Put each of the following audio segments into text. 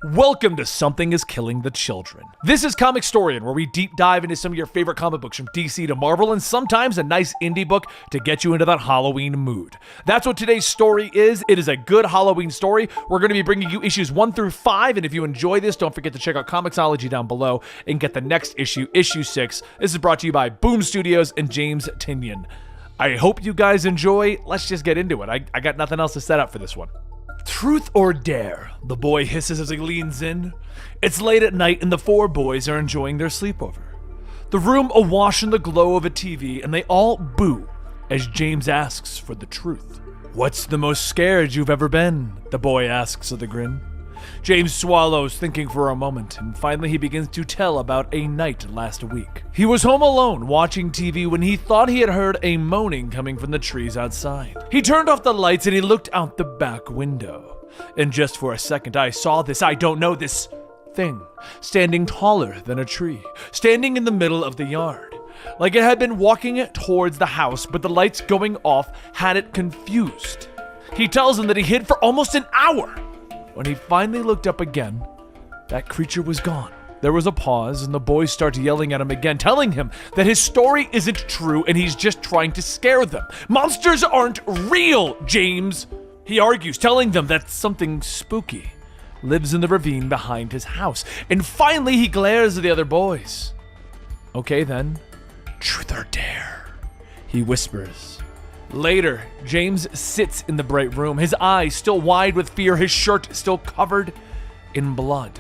Welcome to Something is Killing the Children. This is Comicstorian, where we deep dive into some of your favorite comic books from DC to Marvel, and sometimes a nice indie book to get you into that Halloween mood. That's what today's story is. It is a good Halloween story. We're going to be bringing you issues 1 through 5, and if you enjoy this, don't forget to check out Comixology down below and get the next issue, issue 6. This is brought to you by Boom Studios and James Tynion. I hope you guys enjoy. Let's just get into it. I got nothing else to set up for this one. Truth or dare? The boy hisses as he leans in. It's late at night and the 4 boys are enjoying their sleepover. The room awash in the glow of a TV, and they all boo as James asks for the truth. What's the most scared you've ever been? The boy asks with a grin. James swallows, thinking for a moment, and finally he begins to tell about a night last week. He was home alone watching TV when he thought he had heard a moaning coming from the trees outside. He turned off the lights and he looked out the back window. And just for a second I saw this thing, standing taller than a tree, standing in the middle of the yard. Like it had been walking towards the house, but the lights going off had it confused. He tells him that he hid for almost an hour. When he finally looked up again, that creature was gone. There was a pause, and the boys start yelling at him again, telling him that his story isn't true and he's just trying to scare them. Monsters aren't real, James! He argues, telling them that something spooky lives in the ravine behind his house. And finally, he glares at the other boys. Okay then, truth or dare? He whispers. Later, James sits in the bright room, his eyes still wide with fear, his shirt still covered in blood.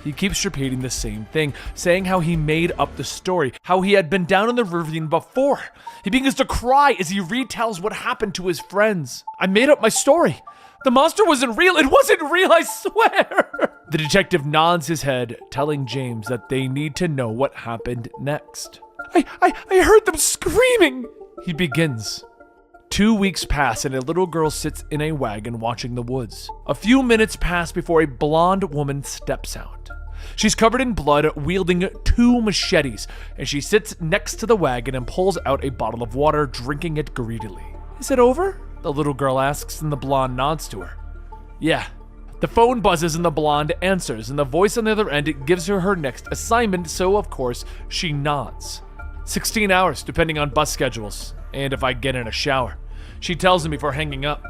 He keeps repeating the same thing, saying how he made up the story, how he had been down in the ravine before. He begins to cry as he retells what happened to his friends. I made up my story. The monster wasn't real. It wasn't real, I swear. The detective nods his head, telling James that they need to know what happened next. I heard them screaming. He begins. 2 weeks pass and a little girl sits in a wagon watching the woods. A few minutes pass before a blonde woman steps out. She's covered in blood, wielding 2 machetes, and she sits next to the wagon and pulls out a bottle of water, drinking it greedily. Is it over? The little girl asks, and the blonde nods to her. Yeah. The phone buzzes and the blonde answers, and the voice on the other end gives her her next assignment, so of course she nods. 16 hours, depending on bus schedules, and if I get in a shower. She tells him before hanging up.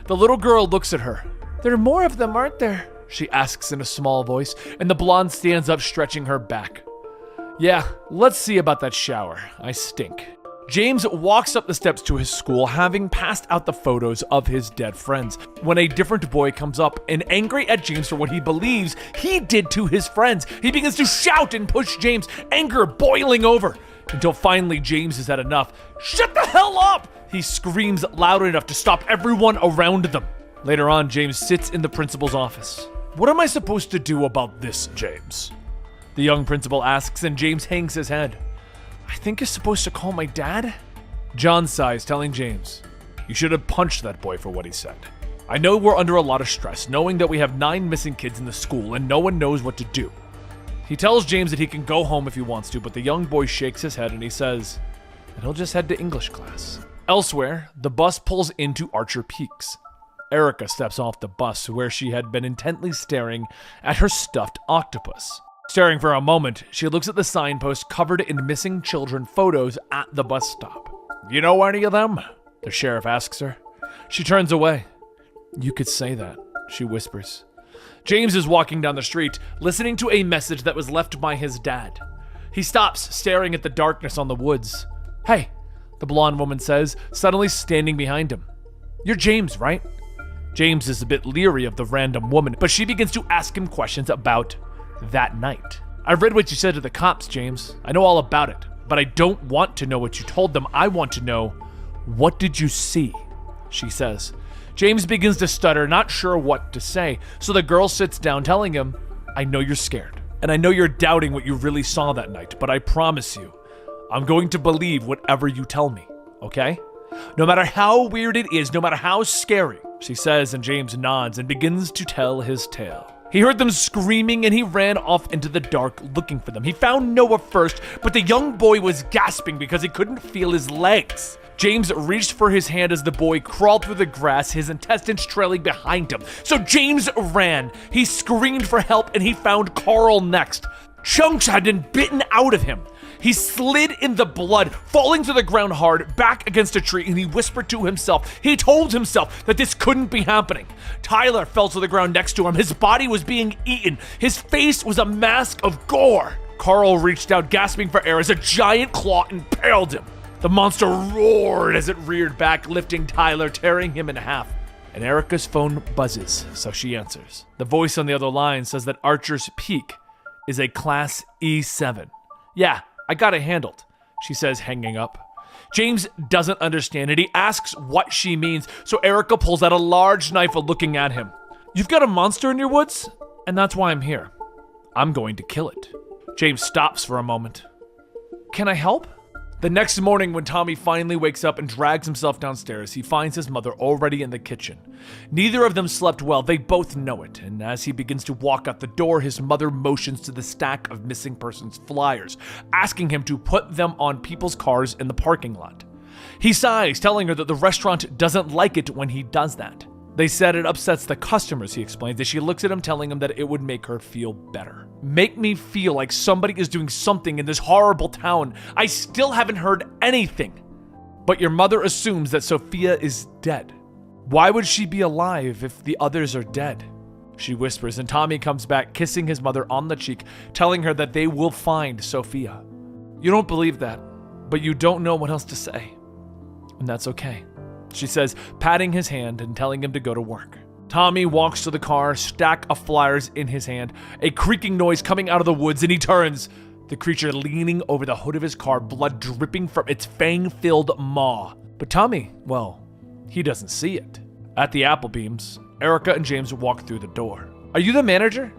The little girl looks at her. There are more of them, aren't there? She asks in a small voice, and the blonde stands up, stretching her back. Yeah, let's see about that shower. I stink. James walks up the steps to his school, having passed out the photos of his dead friends, when a different boy comes up and angry at James for what he believes he did to his friends. He begins to shout and push James, anger boiling over, until finally James has had enough. Shut the hell up! He screams loud enough to stop everyone around them. Later on, James sits in the principal's office. What am I supposed to do about this, James? The young principal asks, and James hangs his head. I think you're supposed to call my dad? John sighs, telling James, you should have punched that boy for what he said. I know we're under a lot of stress, knowing that we have 9 missing kids in the school and no one knows what to do. He tells James that he can go home if he wants to, but the young boy shakes his head and he says that he'll just head to English class. Elsewhere, the bus pulls into Archer Peaks. Erica steps off the bus where she had been intently staring at her stuffed octopus. Staring for a moment, she looks at the signpost covered in missing children photos at the bus stop. You know any of them? The sheriff asks her. She turns away. You could say that, she whispers. James is walking down the street, listening to a message that was left by his dad. He stops, staring at the darkness on the woods. Hey, the blonde woman says, suddenly standing behind him. You're James, right? James is a bit leery of the random woman, but she begins to ask him questions about that night. I've read what you said to the cops, James. I know all about it, but I don't want to know what you told them. I want to know, what did you see? She says. James begins to stutter, not sure what to say, so the girl sits down, telling him, I know you're scared, and I know you're doubting what you really saw that night, but I promise you, I'm going to believe whatever you tell me, okay? No matter how weird it is, no matter how scary, she says, and James nods and begins to tell his tale. He heard them screaming and he ran off into the dark looking for them. He found Noah first, but the young boy was gasping because he couldn't feel his legs. James reached for his hand as the boy crawled through the grass, his intestines trailing behind him. So James ran. He screamed for help and he found Carl next. Chunks had been bitten out of him. He slid in the blood, falling to the ground hard, back against a tree, and he whispered to himself. He told himself that this couldn't be happening. Tyler fell to the ground next to him. His body was being eaten. His face was a mask of gore. Carl reached out, gasping for air as a giant claw impaled him. The monster roared as it reared back, lifting Tyler, tearing him in half. And Erica's phone buzzes, so she answers. The voice on the other line says that Archer's Peak is a Class E7. Yeah, I got it handled, she says, hanging up. James doesn't understand it. He asks what she means, so Erica pulls out a large knife while looking at him. You've got a monster in your woods? And that's why I'm here. I'm going to kill it. James stops for a moment. Can I help? The next morning, when Tommy finally wakes up and drags himself downstairs, he finds his mother already in the kitchen. Neither of them slept well, they both know it, and as he begins to walk out the door, his mother motions to the stack of missing persons flyers, asking him to put them on people's cars in the parking lot. He sighs, telling her that the restaurant doesn't like it when he does that. They said it upsets the customers, he explains, as she looks at him, telling him that it would make her feel better. Make me feel like somebody is doing something in this horrible town. I still haven't heard anything. But your mother assumes that Sophia is dead. Why would she be alive if the others are dead? She whispers, and Tommy comes back, kissing his mother on the cheek, telling her that they will find Sophia. You don't believe that, but you don't know what else to say. And that's okay, she says, patting his hand and telling him to go to work. Tommy walks to the car, stack of flyers in his hand, a creaking noise coming out of the woods, and he turns. The creature leaning over the hood of his car, blood dripping from its fang-filled maw. But Tommy, well, he doesn't see it. At the Applebeams, Erica and James walk through the door. Are you the manager?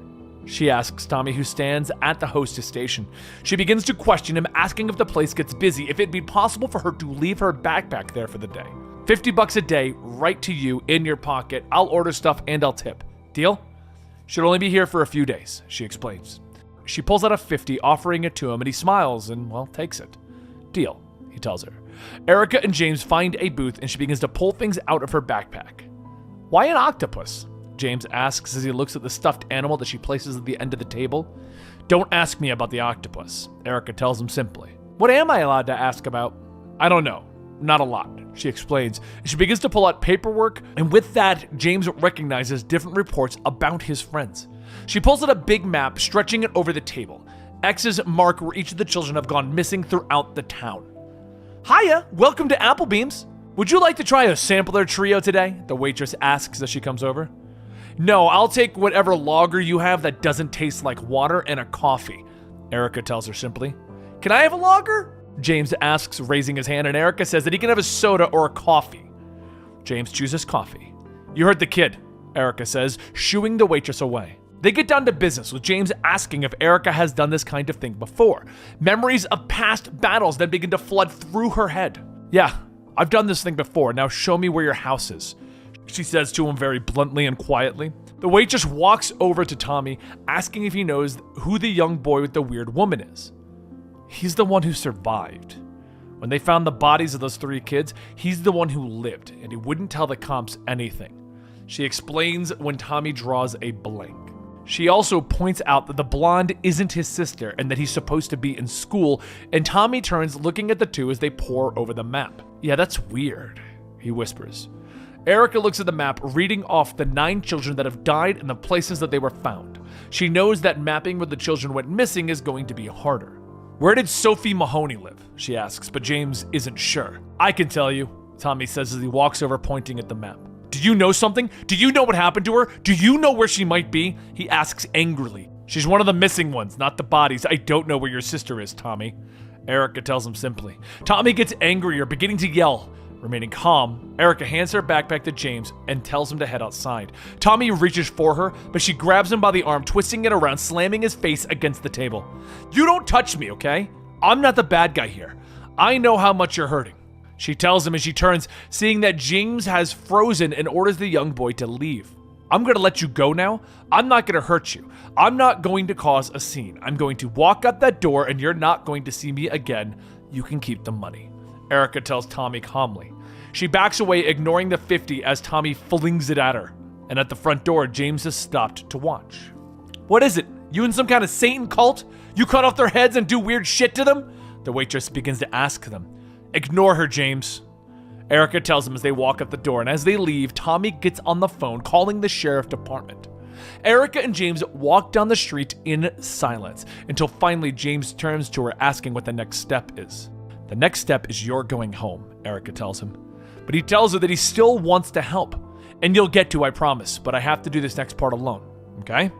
She asks Tommy, who stands at the hostess station. She begins to question him, asking if the place gets busy, if it'd be possible for her to leave her backpack there for the day. $50 a day, right to you, in your pocket. I'll order stuff and I'll tip. Deal? Should only be here for a few days, she explains. She pulls out a $50, offering it to him, and he smiles and, well, takes it. Deal, he tells her. Erica and James find a booth, and she begins to pull things out of her backpack. Why an octopus? James asks as he looks at the stuffed animal that she places at the end of the table. Don't ask me about the octopus, Erica tells him simply. What am I allowed to ask about? I don't know. Not a lot, she explains. She begins to pull out paperwork, and with that, James recognizes different reports about his friends. She pulls out a big map, stretching it over the table. X's mark where each of the children have gone missing throughout the town. Hiya, welcome to Applebeams. Would you like to try a sampler trio today? The waitress asks as she comes over. No, I'll take whatever lager you have that doesn't taste like water and a coffee, Erica tells her simply. Can I have a lager? James asks, raising his hand, and Erica says that he can have a soda or a coffee. James chooses coffee. You heard the kid, Erica says, shooing the waitress away. They get down to business, with James asking if Erica has done this kind of thing before. Memories of past battles then begin to flood through her head. Yeah, I've done this thing before. Now show me where your house is, she says to him very bluntly and quietly. The waitress walks over to Tommy, asking if he knows who the young boy with the weird woman is. He's the one who survived. When they found the bodies of those 3 kids, he's the one who lived, and he wouldn't tell the cops anything. She explains when Tommy draws a blank. She also points out that the blonde isn't his sister and that he's supposed to be in school, and Tommy turns, looking at the two as they pore over the map. Yeah, that's weird, he whispers. Erica looks at the map, reading off the 9 children that have died and the places that they were found. She knows that mapping where the children went missing is going to be harder. Where did Sophie Mahoney live? She asks, but James isn't sure. I can tell you, Tommy says as he walks over, pointing at the map. Do you know something? Do you know what happened to her? Do you know where she might be? He asks angrily. She's one of the missing ones, not the bodies. I don't know where your sister is, Tommy. Erica tells him simply. Tommy gets angrier, beginning to yell. Remaining calm, Erica hands her backpack to James and tells him to head outside. Tommy reaches for her, but she grabs him by the arm, twisting it around, slamming his face against the table. You don't touch me, okay? I'm not the bad guy here. I know how much you're hurting, she tells him as she turns, seeing that James has frozen and orders the young boy to leave. I'm going to let you go now. I'm not going to hurt you. I'm not going to cause a scene. I'm going to walk out that door and you're not going to see me again. You can keep the money," Erica tells Tommy calmly. She backs away, ignoring the 50 as Tommy flings it at her. And at the front door, James has stopped to watch. "What is it? You in some kind of Satan cult? You cut off their heads and do weird shit to them?" The waitress begins to ask them. "Ignore her, James," Erica tells them as they walk up the door, and as they leave, Tommy gets on the phone calling the sheriff department. Erica and James walk down the street in silence until finally James turns to her asking what the next step is. "The next step is you're going home," Erica tells him. But he tells her that he still wants to help. "And you'll get to, I promise, but I have to do this next part alone, okay?"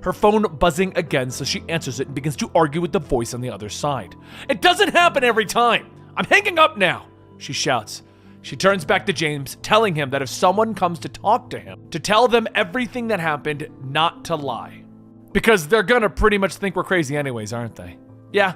Her phone buzzing again, so she answers it and begins to argue with the voice on the other side. "It doesn't happen every time! I'm hanging up now!" she shouts. She turns back to James, telling him that if someone comes to talk to him, to tell them everything that happened, not to lie. Because they're gonna pretty much think we're crazy anyways, aren't they? Yeah,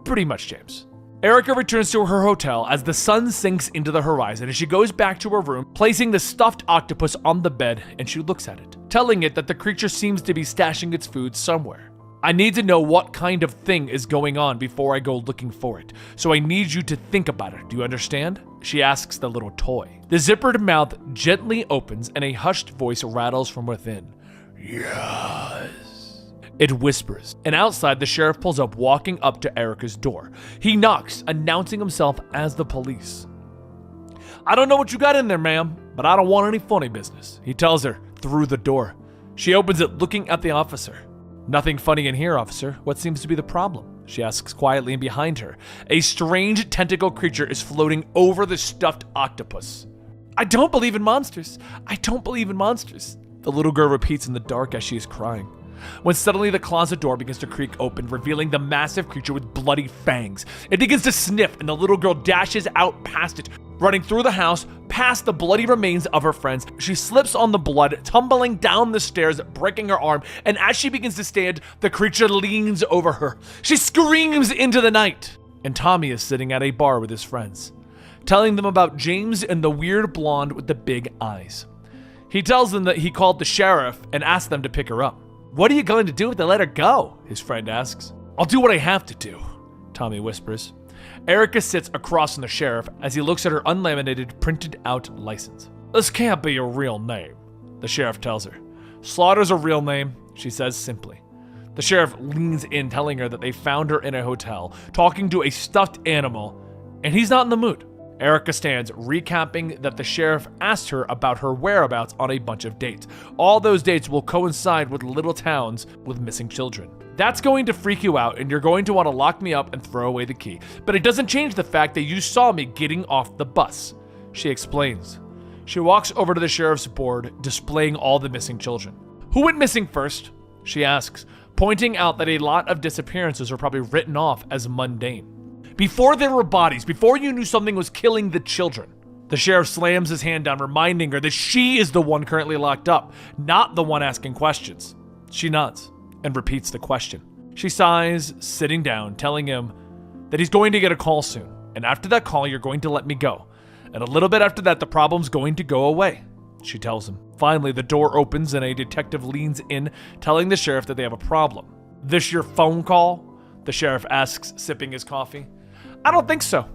pretty much, James. Erica returns to her hotel as the sun sinks into the horizon, and she goes back to her room, placing the stuffed octopus on the bed, and she looks at it, telling it that the creature seems to be stashing its food somewhere. "I need to know what kind of thing is going on before I go looking for it, so I need you to think about it, do you understand?" she asks the little toy. The zippered mouth gently opens and a hushed voice rattles from within. "Yes," it whispers, and outside the sheriff pulls up, walking up to Erica's door. He knocks, announcing himself as the police. "I don't know what you got in there, ma'am, but I don't want any funny business," he tells her through the door. She opens it, looking at the officer. "Nothing funny in here, officer. What seems to be the problem?" she asks quietly, and behind her, a strange tentacle creature is floating over the stuffed octopus. "I don't believe in monsters. I don't believe in monsters," the little girl repeats in the dark as she is crying. When suddenly the closet door begins to creak open, revealing the massive creature with bloody fangs. It begins to sniff, and the little girl dashes out past it, running through the house, past the bloody remains of her friends. She slips on the blood, tumbling down the stairs, breaking her arm, and as she begins to stand, the creature leans over her. She screams into the night, and Tommy is sitting at a bar with his friends, telling them about James and the weird blonde with the big eyes. He tells them that he called the sheriff and asked them to pick her up. "What are you going to do if they let her go?" his friend asks. "I'll do what I have to do," Tommy whispers. Erica sits across from the sheriff as he looks at her unlaminated, printed-out license. "This can't be your real name," the sheriff tells her. "Slaughter's a real name," she says simply. The sheriff leans in, telling her that they found her in a hotel, talking to a stuffed animal, and he's not in the mood. Erica stands, recapping that the sheriff asked her about her whereabouts on a bunch of dates. All those dates will coincide with little towns with missing children. "That's going to freak you out, and you're going to want to lock me up and throw away the key. But it doesn't change the fact that you saw me getting off the bus," she explains. She walks over to the sheriff's board, displaying all the missing children. "Who went missing first?" she asks, pointing out that a lot of disappearances are probably written off as mundane. "Before there were bodies, before you knew something was killing the children." The sheriff slams his hand down, reminding her that she is the one currently locked up, not the one asking questions. She nods and repeats the question. She sighs, sitting down, telling him that he's going to get a call soon, and after that call, you're going to let me go. And a little bit after that, the problem's going to go away, she tells him. Finally, the door opens and a detective leans in, telling the sheriff that they have a problem. "This your phone call?" the sheriff asks, sipping his coffee. "I don't think so,"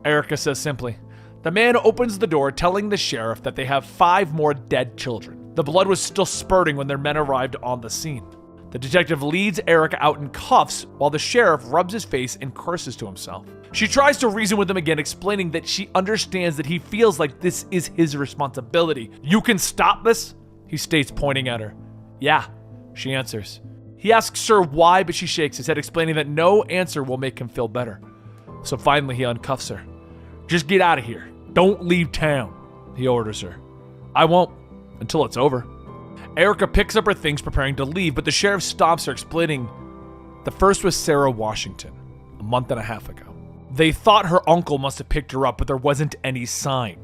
Erica says simply. The man opens the door, telling the sheriff that they have 5 more dead children. The blood was still spurting when their men arrived on the scene. The detective leads Erica out in cuffs while the sheriff rubs his face and curses to himself. She tries to reason with him again, explaining that she understands that he feels like this is his responsibility. "You can stop this?" he states, pointing at her. "Yeah," she answers. He asks her why, but she shakes his head, explaining that no answer will make him feel better. So finally he uncuffs her. "Just get out of here. Don't leave town," he orders her. "I won't, until it's over." Erica picks up her things, preparing to leave, but the sheriff stops her, explaining the first was Sarah Washington, a month and a half ago. They thought her uncle must have picked her up, but there wasn't any sign.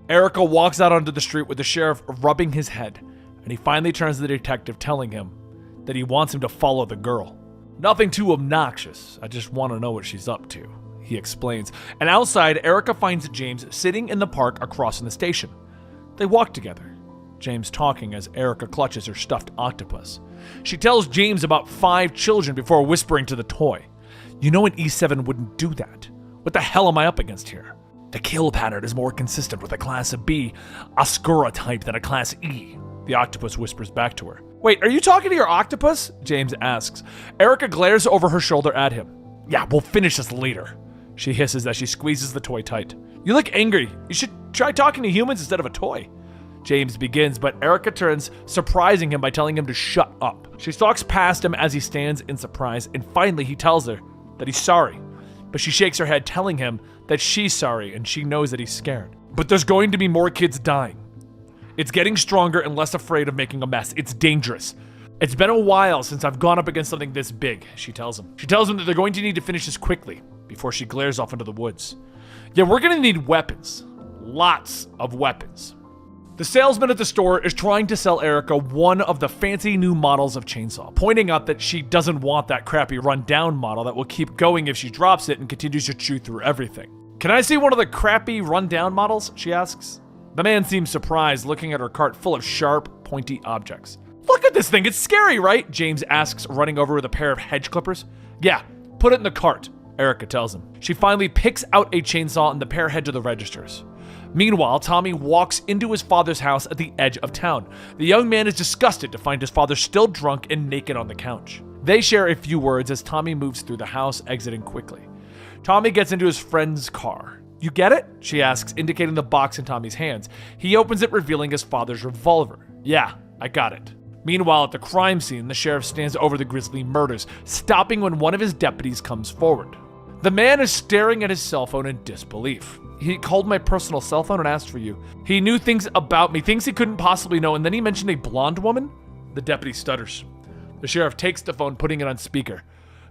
Erica walks out onto the street with the sheriff rubbing his head, and he finally turns to the detective, telling him that he wants him to follow the girl. "Nothing too obnoxious. I just want to know what she's up to," he explains. And outside, Erica finds James sitting in the park across from the station. They walk together, James talking as Erica clutches her stuffed octopus. She tells James about 5 children before whispering to the toy. You know an E7 wouldn't do that. What the hell am I up against here? The kill pattern is more consistent with a Class B Oscura type than a Class E, the octopus whispers back to her. Wait, are you talking to your octopus? James asks. Erica glares over her shoulder at him. Yeah, we'll finish this later, she hisses as she squeezes the toy tight. You look angry. You should try talking to humans instead of a toy. James begins, but Erica turns, surprising him by telling him to shut up. She stalks past him as he stands in surprise, and finally he tells her that he's sorry. But she shakes her head, telling him that she's sorry and she knows that he's scared. But there's going to be more kids dying. It's getting stronger and less afraid of making a mess. It's dangerous. It's been a while since I've gone up against something this big, she tells him. She tells him that they're going to need to finish this quickly before she glares off into the woods. Yeah, we're going to need weapons. Lots of weapons. The salesman at the store is trying to sell Erica one of the fancy new models of chainsaw, pointing out that she doesn't want that crappy rundown model that will keep going if she drops it and continues to chew through everything. Can I see one of the crappy rundown models? She asks. The man seems surprised, looking at her cart full of sharp, pointy objects. Look at this thing, it's scary, right? James asks, running over with a pair of hedge clippers. Yeah, put it in the cart, Erica tells him. She finally picks out a chainsaw and the pair head to the registers. Meanwhile, Tommy walks into his father's house at the edge of town. The young man is disgusted to find his father still drunk and naked on the couch. They share a few words as Tommy moves through the house, exiting quickly. Tommy gets into his friend's car. You get it? She asks, indicating the box in Tommy's hands. He opens it, revealing his father's revolver. Yeah, I got it. Meanwhile, at the crime scene, the sheriff stands over the grisly murders, stopping when one of his deputies comes forward. The man is staring at his cell phone in disbelief. He called my personal cell phone and asked for you. He knew things about me, things he couldn't possibly know, and then he mentioned a blonde woman? The deputy stutters. The sheriff takes the phone, putting it on speaker.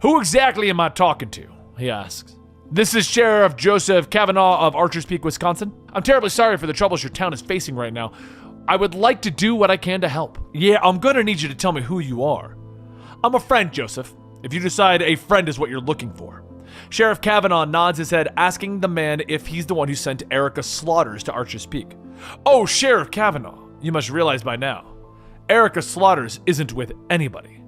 Who exactly am I talking to? He asks. This is Sheriff Joseph Kavanaugh of Archers Peak, Wisconsin. I'm terribly sorry for the troubles your town is facing right now. I would like to do what I can to help. Yeah, I'm gonna need you to tell me who you are. I'm a friend, Joseph, if you decide a friend is what you're looking for. Sheriff Kavanaugh nods his head, asking the man if he's the one who sent Erica Slaughters to Archer's Peak. Oh, Sheriff Kavanaugh, you must realize by now, Erica Slaughters isn't with anybody.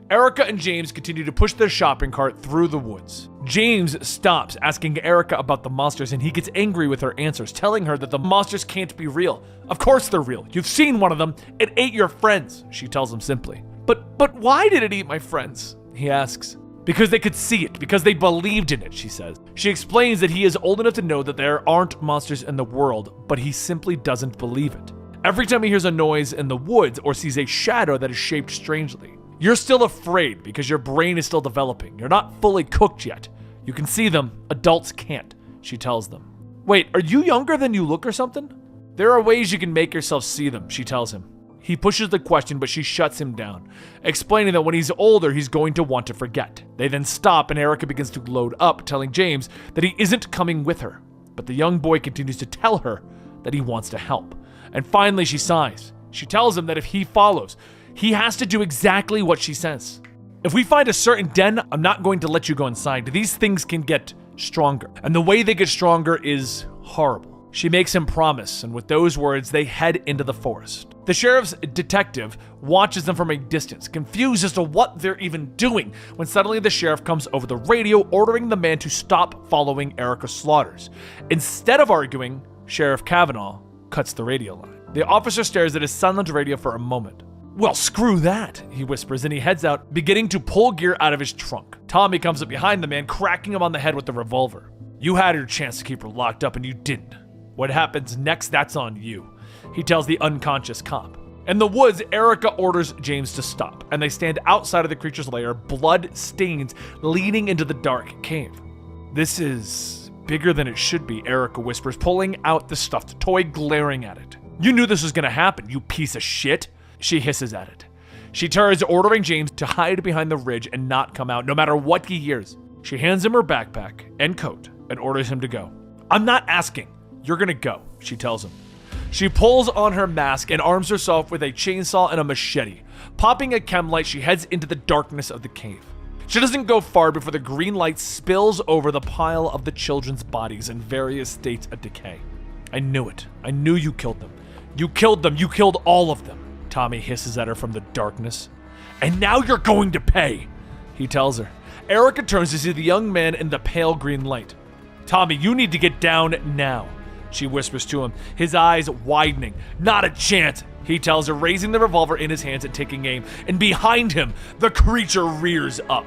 Erica and James continue to push their shopping cart through the woods. James stops asking Erica about the monsters, and he gets angry with her answers, telling her that the monsters can't be real. Of course they're real. You've seen one of them. It ate your friends, she tells him simply. But why did it eat my friends? He asks. Because they could see it, because they believed in it, she says. She explains that he is old enough to know that there aren't monsters in the world, but he simply doesn't believe it. Every time he hears a noise in the woods or sees a shadow that is shaped strangely, you're still afraid because your brain is still developing. You're not fully cooked yet. You can see them, adults can't, she tells them. Wait, are you younger than you look or something? There are ways you can make yourself see them, she tells him. He pushes the question, but she shuts him down, explaining that when he's older, he's going to want to forget. They then stop, and Erica begins to load up, telling James that he isn't coming with her. But the young boy continues to tell her that he wants to help. And finally, she sighs. She tells him that if he follows, he has to do exactly what she says. If we find a certain den, I'm not going to let you go inside. These things can get stronger, and the way they get stronger is horrible. She makes him promise, and with those words, they head into the forest. The sheriff's detective watches them from a distance, confused as to what they're even doing, when suddenly the sheriff comes over the radio, ordering the man to stop following Erica Slaughters. Instead of arguing, Sheriff Kavanaugh cuts the radio line. The officer stares at his silent radio for a moment. Well, screw that, he whispers, and he heads out, beginning to pull gear out of his trunk. Tommy comes up behind the man, cracking him on the head with the revolver. You had your chance to keep her locked up, and you didn't. What happens next, that's on you, he tells the unconscious cop. In the woods, Erica orders James to stop, and they stand outside of the creature's lair, blood stains leading into the dark cave. This is bigger than it should be, Erica whispers, pulling out the stuffed toy, glaring at it. You knew this was gonna happen, you piece of shit, she hisses at it. She turns, ordering James to hide behind the ridge and not come out, no matter what he hears. She hands him her backpack and coat and orders him to go. I'm not asking. You're gonna go, she tells him. She pulls on her mask and arms herself with a chainsaw and a machete. Popping a chem light, she heads into the darkness of the cave. She doesn't go far before the green light spills over the pile of the children's bodies in various states of decay. I knew it. I knew you killed them. You killed them. You killed all of them. Tommy hisses at her from the darkness. And now you're going to pay, he tells her. Erica turns to see the young man in the pale green light. Tommy, you need to get down now, she whispers to him, his eyes widening. Not a chance, he tells her, raising the revolver in his hands and taking aim. And behind him, the creature rears up.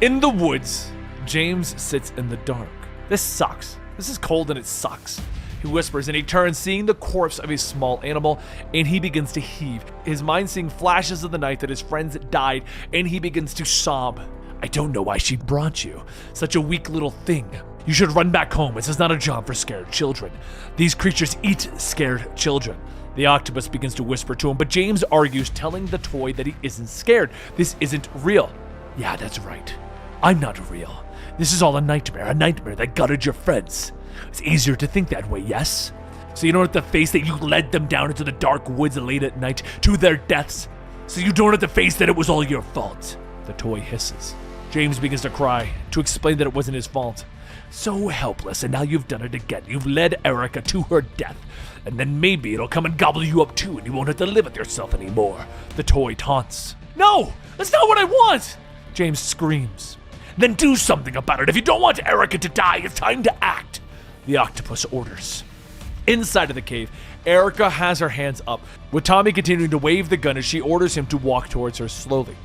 In the woods, James sits in the dark. This sucks. This is cold and it sucks. He whispers and he turns, seeing the corpse of a small animal, and he begins to heave, his mind seeing flashes of the night that his friends died, and he begins to sob. I don't know why she brought you. Such a weak little thing. You should run back home. This is not a job for scared children. These creatures eat scared children. The octopus begins to whisper to him, but James argues, telling the toy that he isn't scared. This isn't real. Yeah, that's right. I'm not real. This is all a nightmare that gutted your friends. It's easier to think that way, yes? So you don't have to face that you led them down into the dark woods late at night to their deaths. So you don't have to face that it was all your fault. The toy hisses. James begins to cry, to explain that it wasn't his fault. So helpless, and now you've done it again. You've led Erica to her death. And then maybe it'll come and gobble you up too, and you won't have to live with yourself anymore. The toy taunts. No, that's not what I want! James screams. Then do something about it. If you don't want Erica to die, it's time to act. The octopus orders. Inside of the cave, Erica has her hands up, with Tommy continuing to wave the gun as she orders him to walk towards her slowly.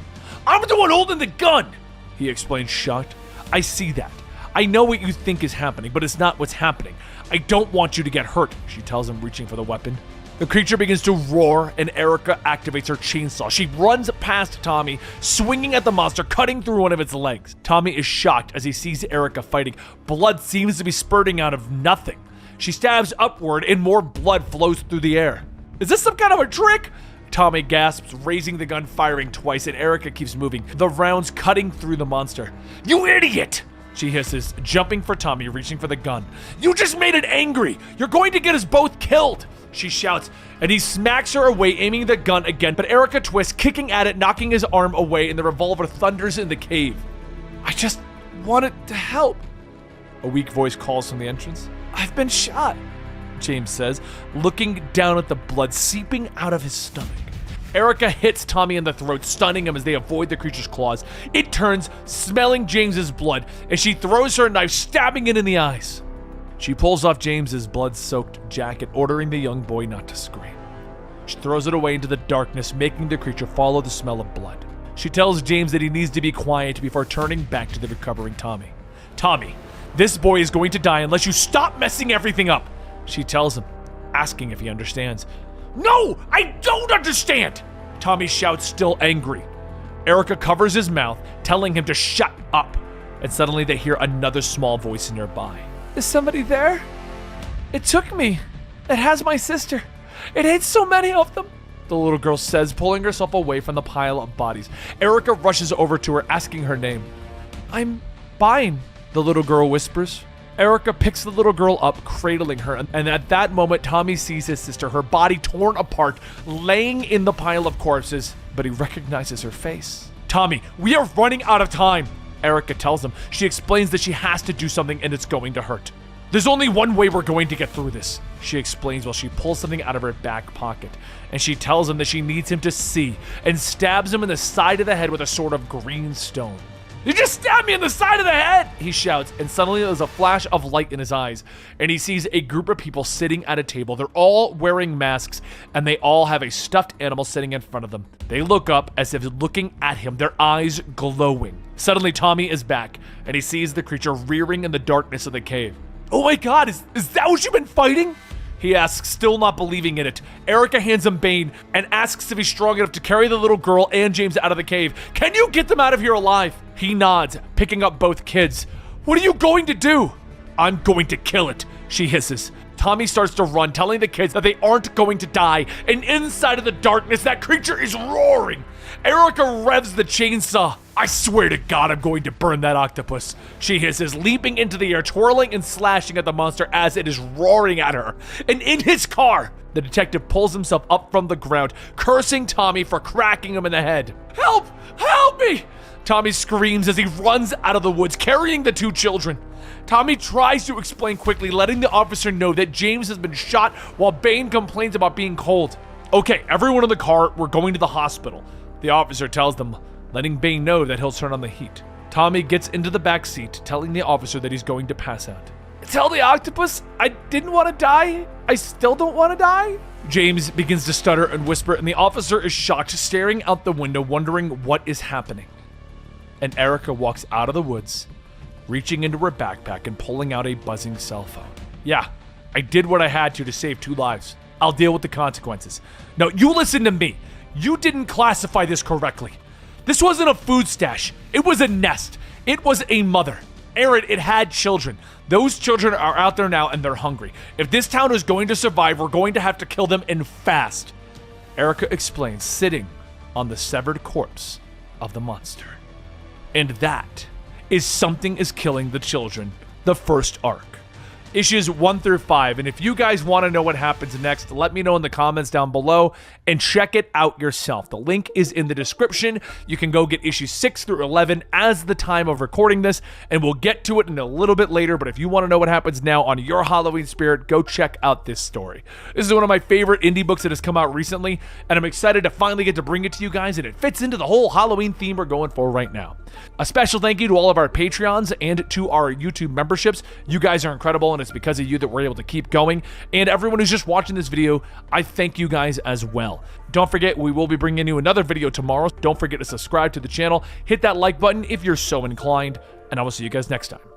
I'm the one holding the gun, he explains, shocked. I see that. I know what you think is happening, but it's not what's happening. I don't want you to get hurt, she tells him, reaching for the weapon. The creature begins to roar, and Erica activates her chainsaw. She runs past Tommy, swinging at the monster, cutting through one of its legs. Tommy is shocked as he sees Erica fighting. Blood seems to be spurting out of nothing. She stabs upward, and more blood flows through the air. Is this some kind of a trick? Tommy gasps, raising the gun, firing twice, and Erica keeps moving, the rounds cutting through the monster. You idiot! She hisses, jumping for Tommy, reaching for the gun. You just made it angry! You're going to get us both killed! She shouts, and he smacks her away, aiming the gun again, but Erica twists, kicking at it, knocking his arm away, and the revolver thunders in the cave. I just wanted to help. A weak voice calls from the entrance. I've been shot, James says, looking down at the blood seeping out of his stomach. Erica hits Tommy in the throat, stunning him as they avoid the creature's claws. It turns, smelling James's blood, as she throws her knife, stabbing it in the eyes. She pulls off James's blood-soaked jacket, ordering the young boy not to scream. She throws it away into the darkness, making the creature follow the smell of blood. She tells James that he needs to be quiet before turning back to the recovering Tommy. Tommy, this boy is going to die unless you stop messing everything up, she tells him, asking if he understands. No, I don't understand! Tommy shouts, still angry. Erica covers his mouth, telling him to shut up, and suddenly they hear another small voice nearby. Is somebody there? It took me. It has my sister. It hates so many of them, the little girl says, pulling herself away from the pile of bodies. Erica rushes over to her, asking her name. I'm fine, the little girl whispers. Erica picks the little girl up, cradling her, and at that moment, Tommy sees his sister, her body torn apart, laying in the pile of corpses, but he recognizes her face. Tommy, we are running out of time, Erica tells him. She explains that she has to do something and it's going to hurt. There's only one way we're going to get through this, she explains while she pulls something out of her back pocket, and she tells him that she needs him to see, and stabs him in the side of the head with a sort of green stone. You just stabbed me in the side of the head, he shouts, and suddenly there's a flash of light in his eyes, and he sees a group of people sitting at a table. They're all wearing masks, and they all have a stuffed animal sitting in front of them. They look up as if looking at him, their eyes glowing. Suddenly, Tommy is back, and he sees the creature rearing in the darkness of the cave. Oh my god, is that what you've been fighting? He asks, still not believing in it. Erica hands him Bane and asks if he's strong enough to carry the little girl and James out of the cave. Can you get them out of here alive? He nods, picking up both kids. What are you going to do? I'm going to kill it, she hisses. Tommy starts to run, telling the kids that they aren't going to die, and inside of the darkness, that creature is roaring. Erica revs the chainsaw. I swear to God, I'm going to burn that octopus, she hisses, leaping into the air, twirling and slashing at the monster as it is roaring at her. And in his car, the detective pulls himself up from the ground, cursing Tommy for cracking him in the head. Help! Help me! Tommy screams as he runs out of the woods, carrying the two children. Tommy tries to explain quickly, letting the officer know that James has been shot while Bane complains about being cold. Okay, everyone in the car, we're going to the hospital. The officer tells them, letting Bane know that he'll turn on the heat. Tommy gets into the back seat, telling the officer that he's going to pass out. Tell the octopus I didn't want to die. I still don't want to die. James begins to stutter and whisper, and the officer is shocked, staring out the window, wondering what is happening. And Erica walks out of the woods, reaching into her backpack and pulling out a buzzing cell phone. Yeah, I did what I had to save 2 lives. I'll deal with the consequences. No, you listen to me. You didn't classify this correctly. This wasn't a food stash. It was a nest. It was a mother. Aaron, it had children. Those children are out there now and they're hungry. If this town is going to survive, we're going to have to kill them and fast. Erica explains, sitting on the severed corpse of the monster. And that is Something is Killing the Children, the first arc. Issues 1 through 5. And if you guys want to know what happens next, let me know in the comments down below and check it out yourself. The link is in the description. You can go get issues 6 through 11 as the time of recording this, and we'll get to it in a little bit later. But if you want to know what happens now on your Halloween spirit, go check out this story. This is one of my favorite indie books that has come out recently, and I'm excited to finally get to bring it to you guys, and it fits into the whole Halloween theme we're going for right now. A special thank you to all of our Patreons and to our YouTube memberships. You guys are incredible, and it's because of you that we're able to keep going. And everyone who's just watching this video, I thank you guys as well. Don't forget, we will be bringing you another video tomorrow. Don't forget to subscribe to the channel, hit that like button if you're so inclined, and I will see you guys next time.